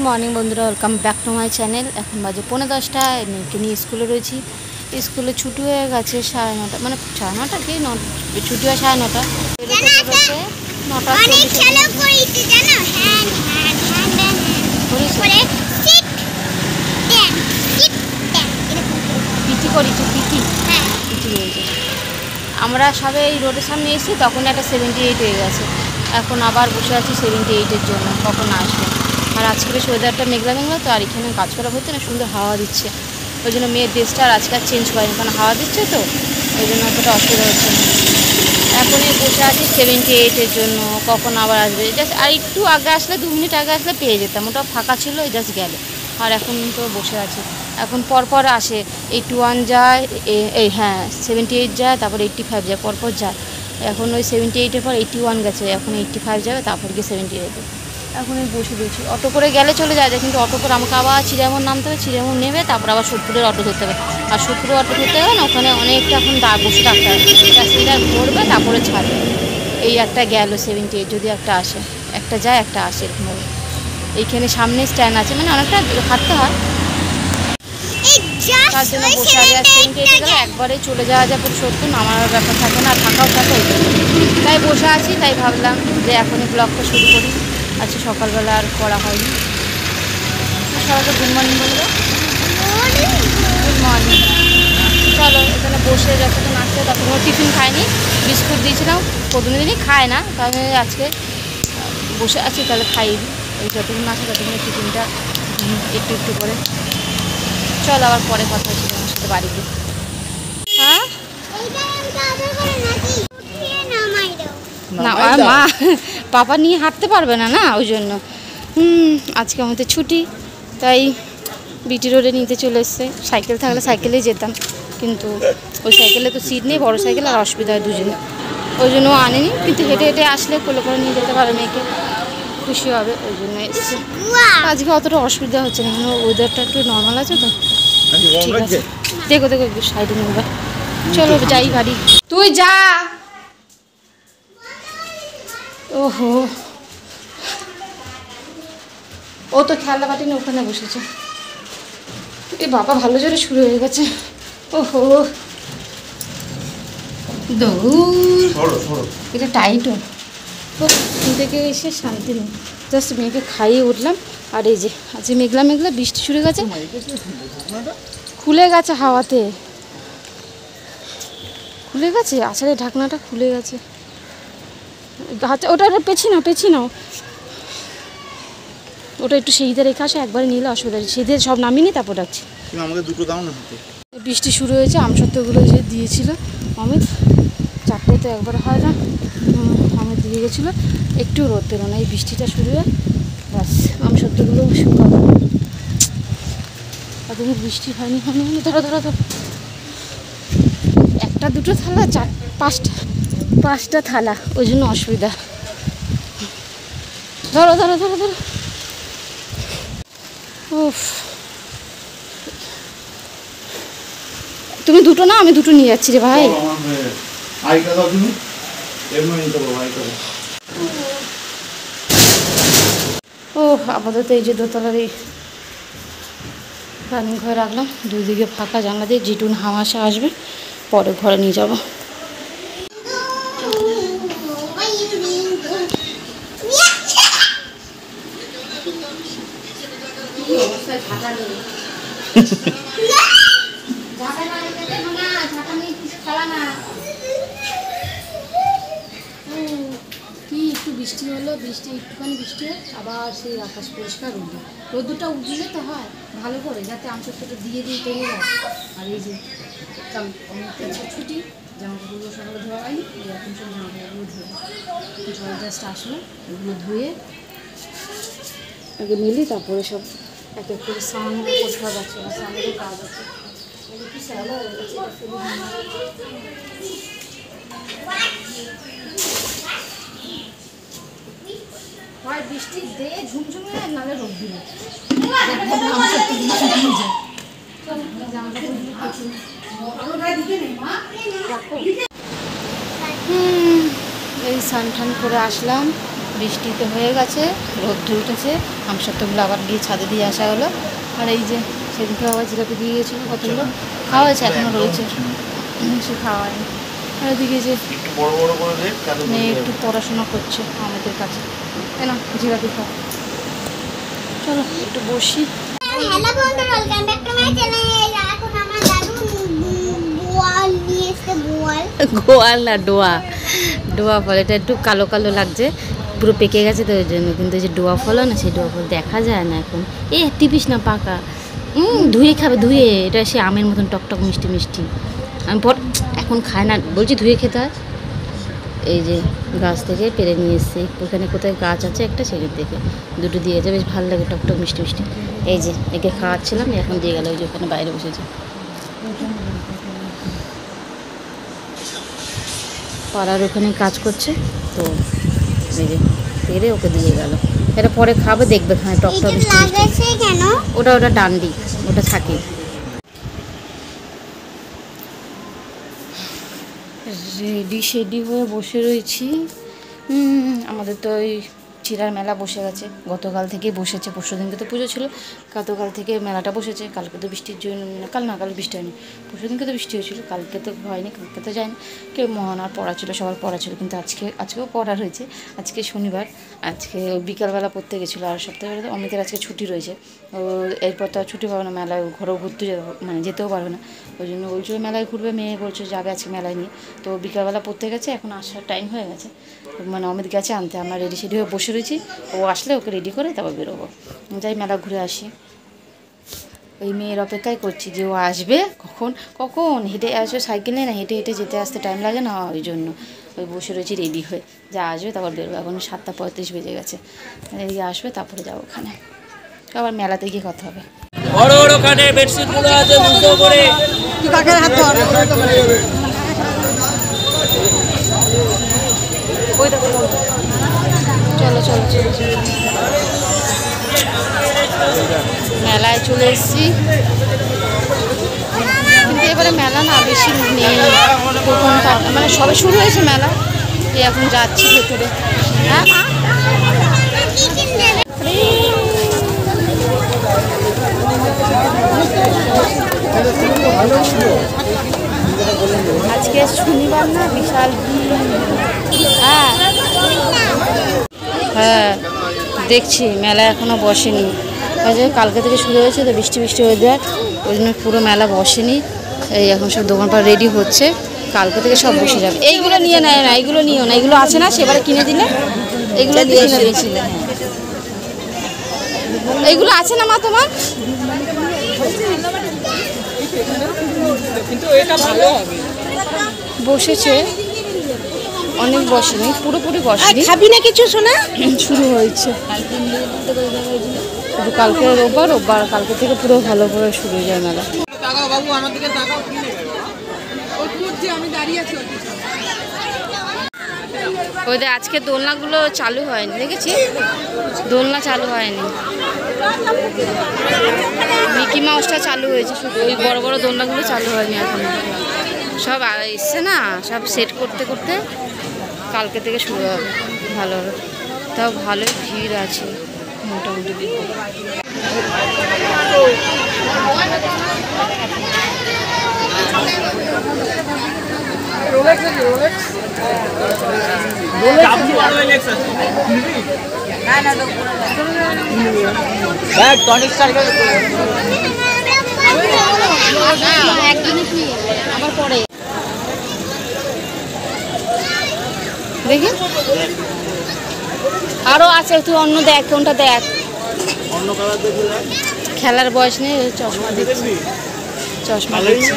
Morning বন্ধুরা, welcome back to my channel. এখন বাজে 10:45। মেয়েকে নিয়ে স্কুলে রয়েছি। স্কুলে ছুটি হয়ে গেছে 9:30, মানে 9:30 কি ছুটি হয় 9:30। বেরোতে 9:40 করেছি। পিটি হয়েছে। আমরা সবে এই রোডের সামনে এসেছি, তখন একটা 78 হয়ে গেছে। এখন আবার বসে আছি 78-এর জন্য, কখন আসবে। আর আজকে বেশ ওয়েদারটা মেঘলা মেঘলা তো, আর এখানে কাজ করা হচ্ছে না, সুন্দর হাওয়া দিচ্ছে। ওই জন্য মেয়ের ড্রেসটা আর আজকে চেঞ্জ করেনি, কারণ হাওয়া দিচ্ছে তো, ওই জন্য অতটা অসুবিধা হচ্ছে না। এখনই বসে আছি 78-এর জন্য, কখন আবার আসবে। জাস্ট আর একটু আগে আসলে, 2 মিনিট আগে আসলে পেয়ে যেতাম, ওটা ফাঁকা ছিল, জাস্ট গেলে। আর এখন তো বসে আছি। এখন পরপর আসে, 81 যায়, 78 যায়, তারপর 85 যায়, পরপর যায়। এখন ওই 78-এর পর 81 গেছে, এখন 85 যাবে, তারপর গিয়ে 78। এখন আমি বসে দিয়েছি। অটো করে গেলে চলে যায়, কিন্তু অটো করে আমাকে আবার চিড়িয়ামোড় নামতে হবে, চিড়িয়ামোড় নেবে তারপর আবার 70-এর অটো ধরতে হবে। আর 70-এর অটো ধরতে হবে না, ওখানে অনেকটা এখন বসে থাকতে হবে, প্যাসেঞ্জার ধরবে তারপরে ছাড়বে। এই একটা গেল 78, যদি একটা আসে, একটা যায় একটা আসে এরকমভাবে। এইখানে সামনে স্ট্যান্ড আছে, মানে অনেকটা হাঁটতে হয়, তার জন্য বসে আছে। আর 78 গেলে একবারে চলে যাওয়া যায় পুরো 70, নামার ব্যাপার থাকে না, আর থাকাও থাকে, ওই জন্য তাই বসে আছি। তাই ভাবলাম যে এখনই ব্লগটা শুরু করি। আজকে সকালবেলা আর করা হয়নি। সবাইকে গুড মর্নিং বলবো। Good morning. চলো এখানে বসে যতক্ষণ আসছে ততক্ষণ টিফিন খায়নি, বিস্কুট দিয়েছিলাম, প্রতিদিনই খায় না, তাহলে আজকে বসে আছি, তাহলে খাই। ওই যতক্ষণ আসে ততক্ষণ টিফিনটা একটু একটু করে। চল আবার পরে কথা হচ্ছে আমার সাথে বাড়িতে। হ্যাঁ না, মা পাপা নিয়ে হাঁটতে পারবে না, না ওই জন্য। আজকে আমাদের ছুটি, তাই বিটি রোডে নিতে চলে এসছে। সাইকেল থাকলে সাইকেলেই যেতাম, কিন্তু ওই সাইকেলে তো সিট নেই, বড় সাইকেল, আর অসুবিধা হয় দুজনে, ওই জন্য আনেনি। কিন্তু হেঁটে হেঁটে আসলে কোলে করে নিয়ে যেতে পারে, মেয়েকে খুশি হবে, ওই জন্য এসছে। আজকে অতটা অসুবিধা হচ্ছে না, কারণ ওয়েদারটা একটু নর্মাল আছে তো, ঠিক আছে। দেখো একটু সাইডে নেবা। চলো যাই বাড়ি। তুই যা। ওহো, ও তো খেলনা বাটি নিয়ে ওখানে বসেছে। এ বাবা, ভালো জোরে শুরু হয়ে গেছে। ওহো, দৌড়, এটা টাইটও থেকে এসে শান্তি নেই। জাস্ট মেয়েকে খাইয়ে উঠলাম, আর এই যে আজকে মেঘলা মেঘলা, বৃষ্টি শুরু গেছে, খুলে গেছে হাওয়াতে, খুলে গেছে আচারের ঢাকনাটা, খুলে গেছে। ওটা পেছি নাও, ওটা একটু সেইদে রেখে আসো, একবারে নিলে অসুবিধা আছে। সেইদে সব নামিয়ে নি, তারপর রাখছি। আমাকে দুটো দাও না। বৃষ্টি শুরু হয়েছে, আমসত্ত্বগুলো যে দিয়েছিল অমিত, 4টে তো একবারে হয় না, অমিত দিয়ে গেছিলো, একটু রোদ পেল না। এই বৃষ্টিটা শুরু হয়, ব্যাস আমসত্ত্বগুলো শুকাবে। আর তুমি বৃষ্টি হয়নি। ধরো একটা দুটো থালা, 5টা থালা, ওই জন্য অসুবিধা। ধরো। উফ, তুমি দুটো না, আমি দুটো নিয়ে যাচ্ছি রে ভাই। ও আপাতত এই যে দোতলার এই রান্নাঘরে রাখলাম, দুদিকে ফাঁকা জানলা দিয়ে যেটুন হাওয়া আসবে, পরে ঘরে নিয়ে যাবো। কি একটু বৃষ্টি হলো, একটুখানি বৃষ্টি হয়, আবার সেই আকাশ পরিষ্কার রোদ্দুরটা উঠলে তো হয় ভালো করে, যাতে আমসত্ত্বটা দিয়ে তৈরি হয়। আর এই যে ছুটি, জামাকাপড়গুলো সকালে ধোয়া হয়নি, এখন সব জামাকাপড়গুলো ধোয়া, জল জাস্ট আসলো, ওগুলো ধুয়ে আগে মিলি, তারপরে সব এক এক করে স্নান করতে হবে, স্নানেরও কাজ আছে। একটু শ্যালো হয়ে গেছে, এটা ফেলে হয় বৃষ্টি দে ঝুমঝুমে, নাহলে রোদ দিলে এই স্নান টান করে আসলাম, বৃষ্টি তো হয়ে গেছে, রোদ্র উঠেছে, আমসত্ত্বগুলো আবার গিয়ে ছাদে দিয়ে আসা হলো। আর এই যে সেদিকে আবার জিলাপি দিয়ে গেছিলো কতগুলো, খাওয়া হয়েছে, এখনও রয়েছে, সে খাওয়া হয়নি। আর ওদিকে যে মেয়ে একটু পড়াশোনা করছে আমাদের কাছে, তাই না? জিলাপি খাওয়া, চলো একটু বসি। হ্যালো বন্ধুরা, welcome back to my channel. এখন আমার দাদু বোয়াল নিয়ে এসেছে, গোয়াল না ডোয়া, ডোয়া ফল। এটা একটু কালো কালো লাগছে, পুরো পেকে গেছে তো ওই জন্য। কিন্তু যে ডোয়া ফল না, সেই ডোয়া ফল দেখা যায় না এখন। টিপিস না পাকা, ধুয়ে খাবে, ধুয়ে। এটা সে আমের মতন টকটক মিষ্টি মিষ্টি। আমি এখন খায় না, বলছি ধুয়ে খেতে হয়। এই যে গাছ থেকে পেরে নিয়ে এসেছি, ওখানে কোথায় গাছ আছে একটা, সেগুলো থেকে দুটো দিয়েছে, বেশ ভালো লাগে, টকটক মিষ্টি মিষ্টি। এই যে একে খাওয়াচ্ছিলাম, এখন দিয়ে গেল, ওই যে ওখানে বাইরে বসেছে, পাড়ার ওখানে কাজ করছে তো। এই যে পেরে ওকে দিয়ে গেল, এটা পরে খাবে, দেখবে খায় টকটক মিষ্টি মিষ্টি। কেন? ওটা ডান্ডি, ওটা থাকে। রেডি শেডি হয়ে বসে রয়েছি। আমাদের তো ওই চিরার মেলা বসে গেছে, গতকাল থেকেই বসেছে। পরশুদিনকে তো পুজো ছিল, গতকাল থেকে মেলাটা বসেছে। কালকে তো বৃষ্টির জন্য, কাল বৃষ্টি হয়নি, পরশুদিনকে তো বৃষ্টি হয়েছিল, কালকে তো হয়নি, কালকে তো যায়নি কেউ। মহানার পড়া ছিল, সবার পড়া ছিল, কিন্তু আজকেও পড়া রয়েছে। আজকে শনিবার, আজকে বিকালবেলা পড়তে গেছিলো। আর সপ্তাহে তো অমিতের আজকে ছুটি রয়েছে, ও এরপর তো আর ছুটি পাবে না, মেলায় ঘরেও ঘুরতে মানে যেতেও পারবে না। ওই জন্য বলছিল মেলায় ঘুরবে, মেয়ে বলছে যাবে আজকে মেলায় নিয়ে। তো বিকালবেলা পড়তে গেছে, এখন আসার টাইম হয়ে গেছে, মানে অমিত গেছে আনতে। আমরা রেডি সেডি হয়ে বসে রয়েছি, ও আসলে ওকে রেডি করে তারপর বেরোবো, যাই মেলা ঘুরে আসি। ওই মেয়ের অপেক্ষায় করছি যে ও আসবে কখন হেঁটে আসবে, সাইকেল নিয়ে না, হেঁটে হেঁটে যেতে আসতে টাইম লাগে না, ওই জন্য ওই বসে রয়েছি রেডি হয়ে, যা আসবে তারপর বেরোবো। এখন 7:35 বেজে গেছে, এদিকে আসবে তারপরে যাবো ওখানে, আবার মেলাতে গিয়ে কথা হবে। ওখানে বেডশিটগুলো আছে দুটো করে, তুই কাকের হাত ধর। ওই দেখো, চলো চলো চলো চলো, মেলায় চলে এসেছি। কিন্তু এবারে মেলা না বেশি নেই, কখন মানে সবে শুরু হয়েছে মেলা, এখন যাচ্ছি ভেতরে। হ্যাঁ, আজকে শনিবার না, বিশাল ভিড়। হ্যাঁ হ্যাঁ, দেখছি মেলা এখনও বসেনি, ওই যে কালকে থেকে শুরু হয়েছে তো, বৃষ্টি ওয়েদার, ওই জন্য পুরো মেলা বসেনি। এই এখন সব দোকানপাট রেডি হচ্ছে, কালকে থেকে সব বসে যাবে। এইগুলো নিয়ে নেয় না, এইগুলো নিও না, এগুলো আছে না, সেবারে কিনে দিলে এইগুলো দিয়ে দিয়েছিলে। এইগুলো আছে না মা তোমার? বসেছে অনেক, বসেনি পুরোপুরি, বসেনি। খাবি না কিছু? শোনা শুরু হয়েছে কালকে রোববার, কালকে থেকে পুরো ভালো করে শুরু হয়ে যায় মেলা। ওই যে আজকে দোলনাগুলো চালু হয়নি, দেখেছি দোলনা চালু হয়নি, মিকি মাউসটা চালু হয়েছে শুধু, ওই বড় বড় দোলনাগুলো চালু হয়নি এখন। সব এসছে না, সব সেট করতে করতে কালকে থেকে শুরু হবে ভালো হবে। তাও ভালোই ভিড় আছে মোটামুটি। আবার পরে দেখি আরো আছে, তুই অন্য দেখ, কোনটা দেখ, খেলার বয়স নেই। চশমা দিচ্ছি, চশমা দিচ্ছি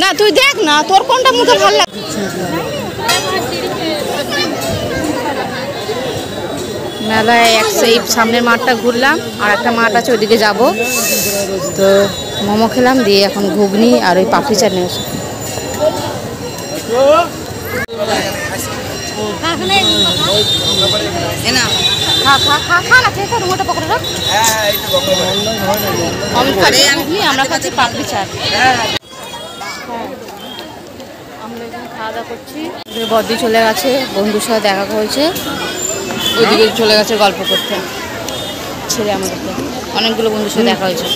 না, তুই দেখ না তোর কোনটা মুখে ভালো লাগছে। মেলায় এই সামনের মাঠটা ঘুরলাম, আর একটা মাঠ আছে ওইদিকে যাব, তো মোমো খেলাম, দিয়ে এখন ঘুগনি আর ওই পাপড়ি চাট নিয়ে এসে আমরা খাচ্ছি পাপড়ি চাট। আমরা এখানে খাওয়া দাওয়া করছি। ওদের বদ্দি চলে গেছে, বন্ধুর সাথে দেখা হয়েছে, ওইদিকে চলে গেছে গল্প করতে ছেড়ে আমাদেরকে। অনেকগুলো বন্ধুর সাথে দেখা হয়েছে।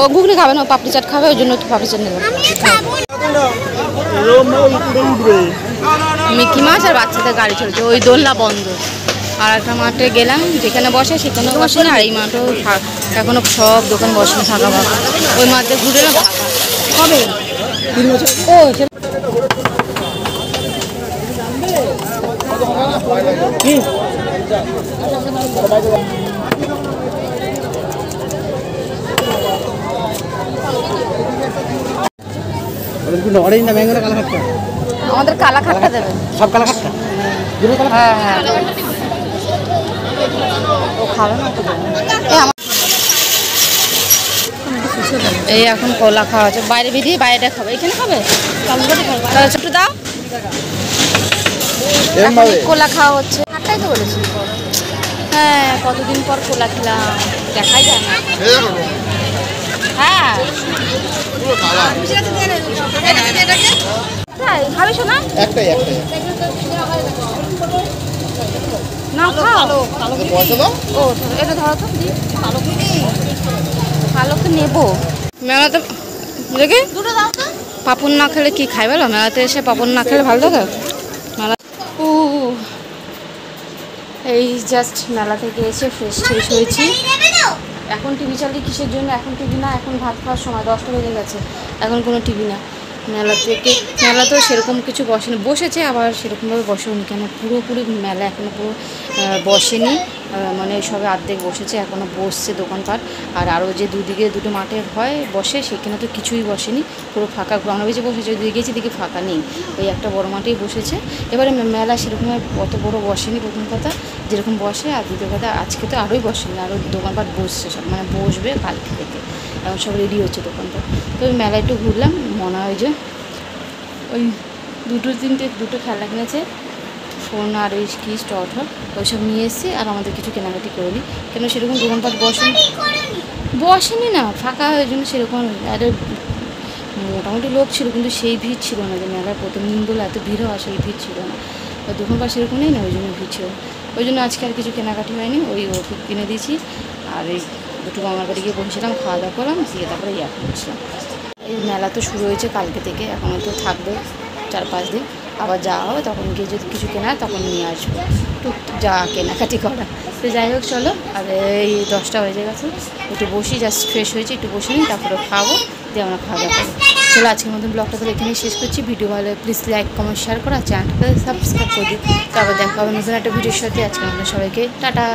ও ঘুগনি খাবে না, ও পাপড়ি চাট খাবে, ওই জন্য একটু পাপড়ি চাট নেবে। মিকি মাছ আর বাচ্চাদের গাড়ি চলছে, ওই দোলনা বন্ধ। আর একটা মাঠে গেলাম, যেখানে বসে সেখানেও বসে না, আর এই মাঠেও এখনো সব দোকান বসে ফাঁকা ফাঁকা। ওই মাঠে ঘুরে এলাম ফাঁকা। কবে ও অরেঞ্জ না ম্যাঙ্গো না কালা খাট্টা? আমাদের কালা খাট্টা দেবেন। সব কালা খাট্টা? হ্যাঁ হ্যাঁ, ও খাবে না তো। এই এখন কলা খাওয়া আছে, বাইরে বেরিয়ে বাইরেটা খাবে, এখানে খাবে তাহলে ছোট দাও। এখন কলা খাওয়া হচ্ছে, আটটাই তো বলেছি। হ্যাঁ, কতদিন পর কলা খেলাম, দেখাই যায় না। হ্যাঁ তাই খাবি শোনা? একটাই না খাও। ও এটা ধরো তো, কালোকে নেবো। মেলাতে দেখি পাপড় না খেলে কি খাই বলো? মেলাতে এসে পাপড় না খেলে ভালো লাগে? মেলা এই জাস্ট মেলা থেকে এসে ফ্রেশ ট্রেশ হয়েছি। এখন টিভি চালিয়ে কিসের জন্য? এখন টিভি না, এখন ভাত খাওয়ার সময় 10টা বেজে গেছে, এখন কোনো টিভি না। মেলা থেকে মেলাতেও সেরকম কিছু বসেনি, বসেছে আবার সেরকমভাবে বসেনি। কেন পুরোপুরি মেলা এখনও পুরো বসেনি, মানে সবে অর্ধেক বসেছে, এখনও বসছে দোকানপাট। আর আরও যে দুদিকে দুটো মাঠে হয় বসে, সেখানে তো কিছুই বসেনি, পুরো ফাঁকা গ্রাউন্ড বেজে বসেছে। ওইদিকে গেছি দেখি ফাঁকা নেই, ওই একটা বড় মাঠেই বসেছে। এবারে মেলা সেরকমভাবে অত বড় বসেনি, প্রথম কথা যেরকম বসে, আর দ্বিতীয় কথা আজকে তো আরোই বসেনি, আরও দোকানপাট বসছে সব, মানে বসবে কালকে থেকে। এখন সব রেডি হচ্ছে দোকানপাট। তো ওই মেলায় একটু ঘুরলাম, মনে হয় যে ওই দুটো খেলনা কিনেছে, ফোন আর ওই কি স্টট ওইসব নিয়ে এসেছি। আর আমাদের কিছু কেনাকাটি করে নিই, কেন সেরকম দোকানপাট বসেনি না, ফাঁকা, ওই জন্য সেরকম। আর মোটামুটি লোক ছিল, কিন্তু সেই ভিড় ছিল না যে মেলার প্রথম দিন বলে এত ভিড় হয়, সেই ভিড় ছিল না। দোকানপাট সেরকম নেই না, ওই জন্য ভিড় ছিল। ওই জন্য আজকে আর কিছু কেনাকাটি হয়নি, ওই ওষুধ কিনে দিয়েছি। আর এই দুটো গঙ্গার বাড়ি গিয়ে বসেছিলাম, খাওয়া দাওয়া করলাম, দিয়ে তারপরে ইয়া করছিলাম। এই মেলা তো শুরু হয়েছে কালকে থেকে, এখনও তো থাকবে 4-5 দিন। আবার যাওয়া হবে, তখন গিয়ে যদি কিছু কেনা তখন নিয়ে আসবো, টুকটুক যা কেনাকাটি করা। তো যাই হোক চলো, আর এই 10টা বেজে গেছে, একটু বসি, জাস্ট ফ্রেশ হয়েছি, একটু বসে নিই, তারপরে খাবো, দিয়ে আমরা খাওয়া দাওয়া করবো। চলো আজকের মতন ব্লগটা তাহলে এখানেই শেষ করছি। ভিডিও ভালো প্লিজ লাইক কমেন্ট শেয়ার করা, চ্যানেলটাকে সাবস্ক্রাইব করে দিই। তারপর দেখা হবে নতুন একটা ভিডিওর সাথে। আজকের মতন সবাইকে টাটা।